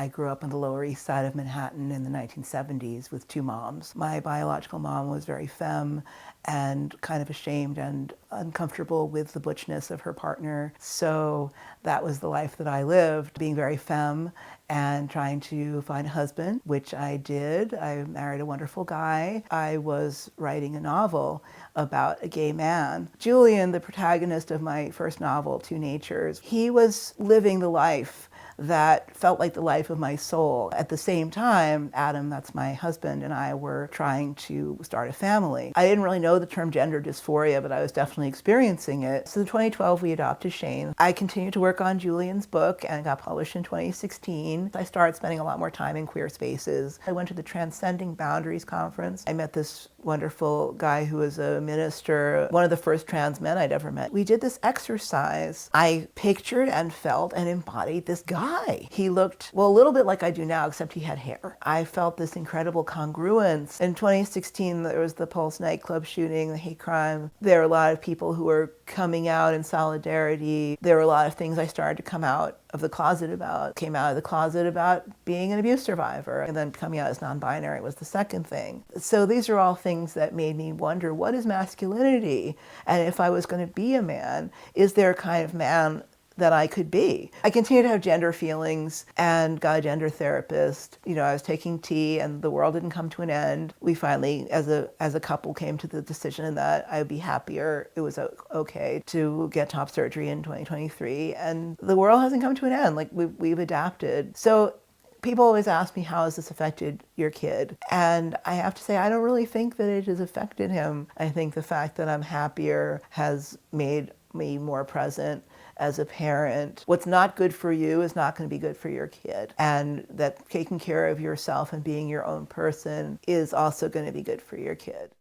I grew up on the Lower East Side of Manhattan in the 1970s with two moms. My biological mom was very femme and kind of ashamed and uncomfortable with the butchness of her partner. So that was the life that I lived, being very femme and trying to find a husband, which I did. I married a wonderful guy. I was writing a novel about a gay man. Julian, the protagonist of my first novel, Two Natures, he was living the life that felt like the life of my soul. At the same time, Adam, that's my husband, and I were trying to start a family. I didn't really know the term gender dysphoria, but I was definitely experiencing it. So in 2012, we adopted Shane. I continued to work on Julian's book and it got published in 2016. I started spending a lot more time in queer spaces. I went to the Transcending Boundaries conference. I met this wonderful guy who was a minister, one of the first trans men I'd ever met. We did this exercise. I pictured and felt and embodied this guy. He looked, well, a little bit like I do now, except he had hair. I felt this incredible congruence. In 2016, there was the Pulse nightclub shooting, the hate crime. There were a lot of people who were coming out in solidarity. There were a lot of things I started to come out of the closet about. Came out of the closet about being an abuse survivor, and then coming out as non-binary was the second thing. So these are all things that made me wonder, what is masculinity? And if I was going to be a man, is there a kind of man that I could be? I continue to have gender feelings and got a gender therapist. You know, I was taking tea and the world didn't come to an end. We finally, as a couple, came to the decision that I would be happier. It was okay to get top surgery in 2023, and the world hasn't come to an end. Like we've adapted. So people always ask me, how has this affected your kid? And I have to say, I don't really think that it has affected him. I think the fact that I'm happier has made me more present as a parent. What's not good for you is not going to be good for your kid. And that taking care of yourself and being your own person is also going to be good for your kid.